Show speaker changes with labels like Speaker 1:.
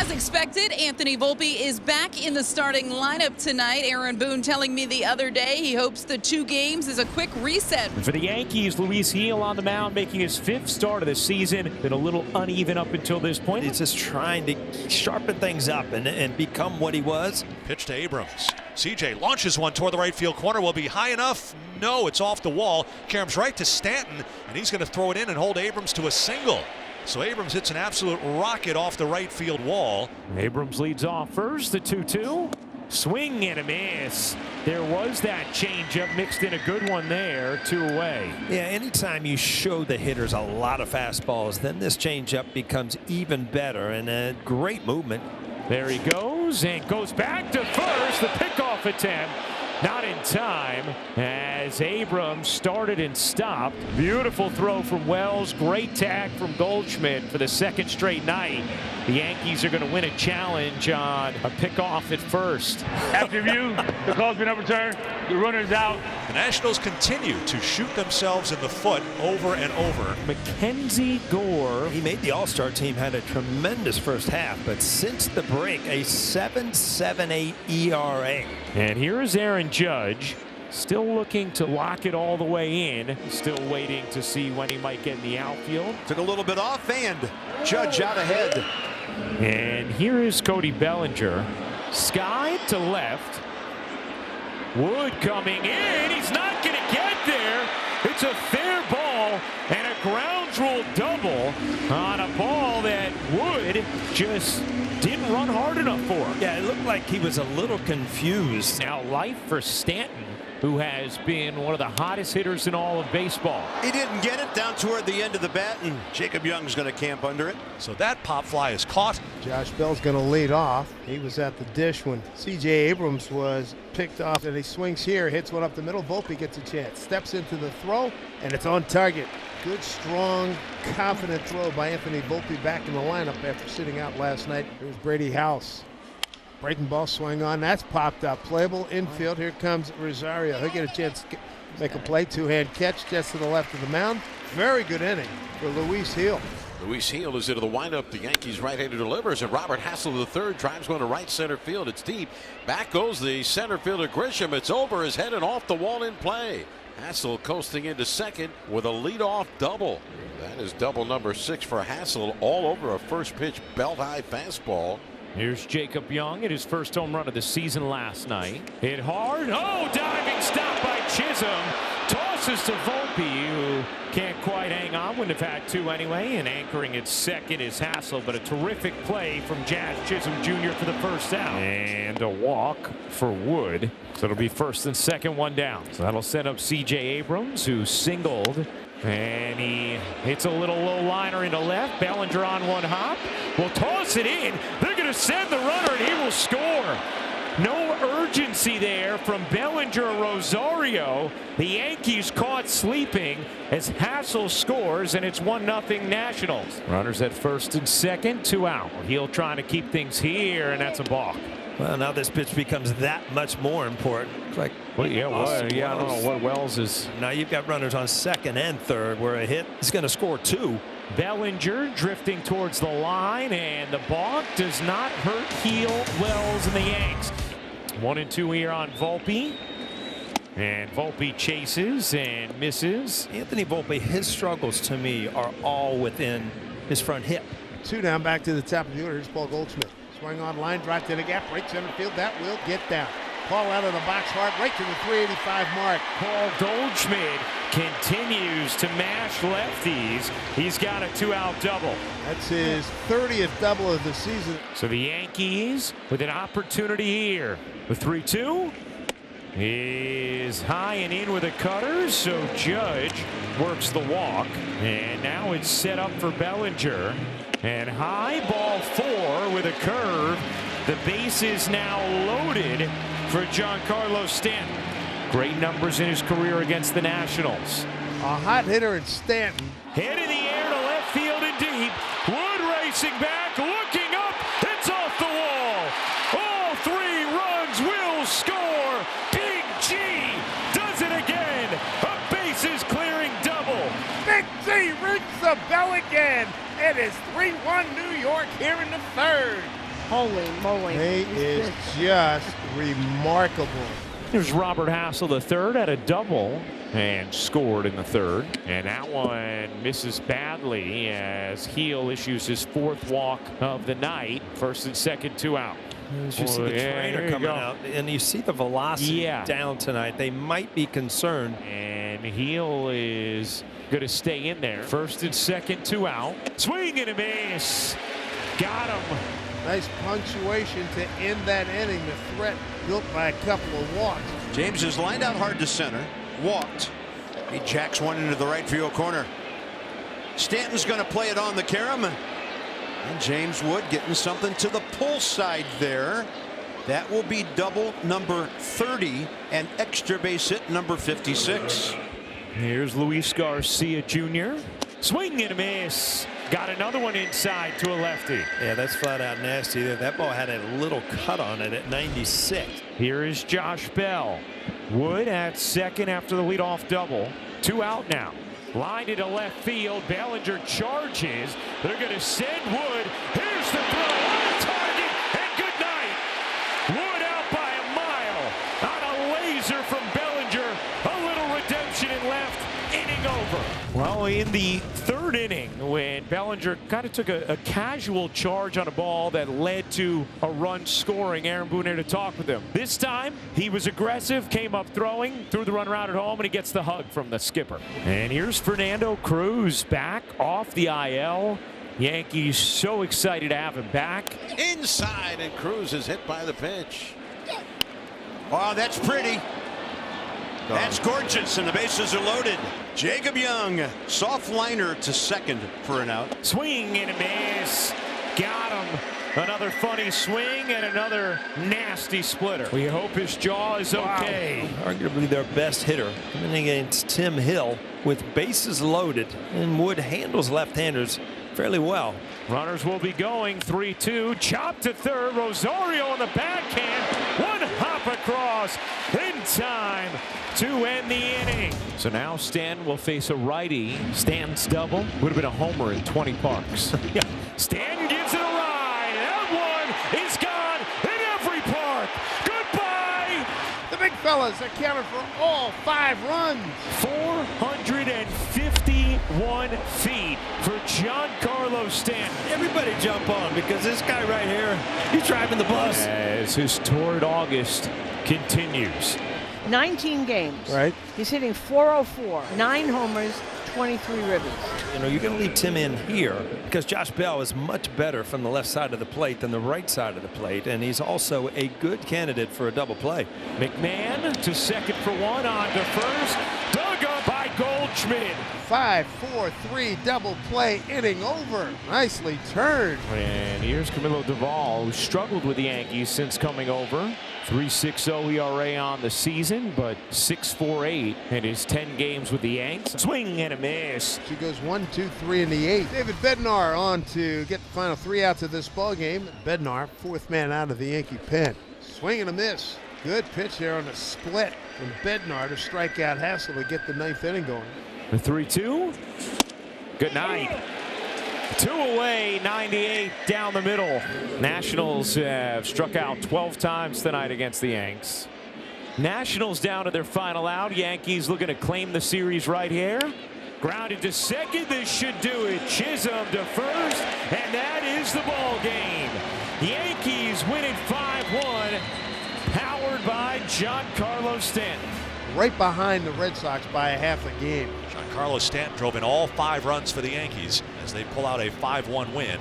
Speaker 1: As expected, Anthony Volpe is back in the starting lineup tonight. Aaron Boone telling me the other day he hopes the 2 games is a quick reset.
Speaker 2: For the Yankees, Luis Gil on the mound, making his 5th start of the season. Been a little uneven up until this point.
Speaker 3: He's just trying to sharpen things up and become what he was.
Speaker 4: Pitch to Abrams. CJ launches one toward the right field corner. Will be high enough. No, it's off the wall. Caroms right to Stanton, and he's going to throw it in and hold Abrams to a single. So Abrams hits an absolute rocket off the right field wall.
Speaker 2: Abrams leads off first, the 2-2. Swing and a miss. There was that changeup mixed in a good one there, 2 away.
Speaker 3: Yeah, anytime you show the hitters a lot of fastballs, then this changeup becomes even better, and a great movement.
Speaker 2: There he goes and goes back to first. The pickoff attempt not in time as Abrams started and stopped. Beautiful throw from Wells. Great tag from Goldschmidt for the 2nd straight night. The Yankees are going to win a challenge on a pickoff at first.
Speaker 5: After review, the call's been overturned. The runner's out.
Speaker 4: The Nationals continue to shoot themselves in the foot over and over.
Speaker 2: Mackenzie Gore.
Speaker 3: He made the All-Star team, had a tremendous first half, but since the break, a 7.78 ERA.
Speaker 2: And here is Aaron Judge, still looking to lock it all the way in. Still waiting to see when he might get in the outfield.
Speaker 6: Took a little bit off, and Judge out ahead.
Speaker 2: And here is Cody Bellinger. Sky to left. Wood coming in. He's not going to get there. It's a fair ball and a ground rule double on a ball that Wood just didn't run hard enough for.
Speaker 3: Yeah, it looked like he was a little confused.
Speaker 2: Now life for Stanton, who has been one of the hottest hitters in all of baseball.
Speaker 6: He didn't get it down toward the end of the bat, and Jacob Young's going to camp under it.
Speaker 4: So that pop fly is caught.
Speaker 7: Josh Bell's going to lead off. He was at the dish when C.J. Abrams was picked off, and he swings here, hits one up the middle. Volpe gets a chance, steps into the throw, and it's on target. Good, strong, confident throw by Anthony Volpe back in the lineup after sitting out last night. Here's Brady House. Breaking ball swing on. That's popped up. Playable infield. Here comes Rosario. He'll get a chance to make a play. 2-hand catch just to the left of the mound. Very good inning for Luis Gil.
Speaker 8: Luis Gil is into the windup. The Yankees right-hander delivers, and Robert Hassel III drives one to right center field. It's deep. Back goes the center fielder Grisham. It's over his head and off the wall in play. Hassel coasting into second with a leadoff double. That is double number 6 for Hassel, all over a first pitch belt-high fastball.
Speaker 2: Here's Jacob Young at his first home run of the season last night. Hit hard. Oh, diving stop by Chisholm. Tosses to Volpe, who can't quite hang on. Wouldn't have had 2 anyway. And anchoring at second is Hassel, but a terrific play from Jazz Chisholm Jr. for the first out. And a walk for Wood. So it'll be first and second, 1 down. So that'll set up C.J. Abrams, who singled. And he hits a little low liner into left. Bellinger on 1 hop. Will toss it in. They're going to send the runner, and he will score. No urgency there from Bellinger or Rosario. The Yankees caught sleeping as Hassel scores, and it's 1-0 Nationals. Runners at first and second, 2 out. He'll trying to keep things here, and that's a balk.
Speaker 3: Well, now this pitch becomes that much more important. It's like,
Speaker 2: well, I don't know what Wells is.
Speaker 3: Now you've got runners on second and third where a hit is going to score 2.
Speaker 2: Bellinger drifting towards the line, and the balk does not hurt Gil, Wells, and the Yanks. 1-2 here on Volpe. And Volpe chases and misses.
Speaker 3: Anthony Volpe, his struggles to me are all within his front hip.
Speaker 7: 2 down, back to the top of the order. Here's Paul Goldschmidt. Swing on line, drive to the gap, right center field. That will get down. Paul out of the box hard, right to the 385 mark.
Speaker 2: Paul Goldschmidt continues to mash lefties. He's got a 2-out double.
Speaker 7: That's his 30th double of the season.
Speaker 2: So the Yankees with an opportunity here. The 3-2 is high and in with a cutter, so Judge works the walk. And now it's set up for Bellinger. And high, ball 4 with a curve. The base is now loaded for Giancarlo Stanton. Great numbers in his career against the Nationals.
Speaker 7: A hot hitter in Stanton.
Speaker 2: Hit in the air to left field and deep. Wood racing back, looking up. It's off the wall. All 3 runs will score. Big G does it again. A bases clearing double.
Speaker 7: Big G rings the bell again. It is 3-1 New York here in the 3rd.
Speaker 9: Holy moly.
Speaker 7: He is just remarkable.
Speaker 2: Here's Robert Hassel III had a double and scored in the third. And that one misses badly as Heel issues his fourth walk of the night. First and second, 2 out.
Speaker 3: As you see the trainer coming out, and you see the velocity down tonight. They might be concerned.
Speaker 2: And Heel is going to stay in there. First and second, 2 out. Swing and a miss. Got him.
Speaker 7: Nice punctuation to end that inning. The threat built by a couple of walks.
Speaker 6: James is lined out hard to center. Walked. He jacks one into the right field corner. Stanton's going to play it on the carom. And James Wood getting something to the pull side there. That will be double number 30 and extra base hit number 56.
Speaker 2: Here's Luis Garcia Jr. Swing and a miss. Got another one inside to a lefty.
Speaker 3: Yeah, that's flat out nasty. That ball had a little cut on it at 96.
Speaker 2: Here is Josh Bell. Wood at second after the leadoff double. 2 out now. Line to left field. Bellinger charges. They're going to send Wood. Here's the throw on target, and good night. Wood out by a mile on a laser from Bellinger. A little redemption in left. Inning over. Well, in the third inning, when Bellinger kind of took a casual charge on a ball that led to a run scoring, Aaron Boone here to talk with him. This time, he was aggressive, came up throwing, threw the run around at home, and he gets the hug from the skipper. And here's Fernando Cruz back off the IL. Yankees so excited to have him back.
Speaker 8: Inside, and Cruz is hit by the pitch.
Speaker 6: Oh, that's pretty. That's gorgeous, and the bases are loaded. Jacob Young, soft liner to second for an out.
Speaker 2: Swing and a miss. Got him. Another funny swing and another nasty splitter. We hope his jaw is okay.
Speaker 3: Wow. Arguably their best hitter coming against Tim Hill with bases loaded, and Wood handles left-handers fairly well.
Speaker 2: Runners will be going. 3-2. Chop to third. Rosario on the backhand. One hop across in time to end the inning. So now Stanton will face a righty. Stanton's double would have been a homer in 20 parks. Yeah. Stanton gives it a ride. That one is gone in every park. Goodbye.
Speaker 7: The big fellas accounted for all 5 runs.
Speaker 2: 451 feet for Giancarlo Stanton.
Speaker 3: Everybody jump on, because this guy right here, he's driving the bus.
Speaker 2: As his torrid August continues.
Speaker 9: 19 games.
Speaker 7: Right.
Speaker 9: He's hitting .404, 9 homers, 23 ribbies.
Speaker 3: You know, you're going to leave Tim in here because Josh Bell is much better from the left side of the plate than the right side of the plate, and he's also a good candidate for a double play.
Speaker 2: McMahon to second for one, on to first. Dug up by Goldschmidt.
Speaker 7: 5-4-3 double play, inning over. Nicely turned.
Speaker 2: And here's Camilo Doval, who struggled with the Yankees since coming over. 3.60 ERA on the season, but 6.48 in his 10 games with the Yanks. Swing and a miss.
Speaker 7: She goes 1-2-3 in the 8th. David Bednar on to get the final 3 outs of this ball game. Bednar, 4th man out of the Yankee pen. Swing and a miss. Good pitch there on the split from Bednar to strike out Hassel to get the 9th inning going.
Speaker 2: The 3-2. Good night. 2 away, 98 down the middle. Nationals have struck out 12 times tonight against the Yanks. Nationals down to their final out. Yankees looking to claim the series right here. Grounded to second. This should do it. Chisholm to first, and that is the ball game. Yankees winning 5-1, powered by Giancarlo Stanton.
Speaker 7: Right behind the Red Sox by a half a game.
Speaker 4: Giancarlo Stanton drove in all 5 runs for the Yankees as they pull out a 5-1 win.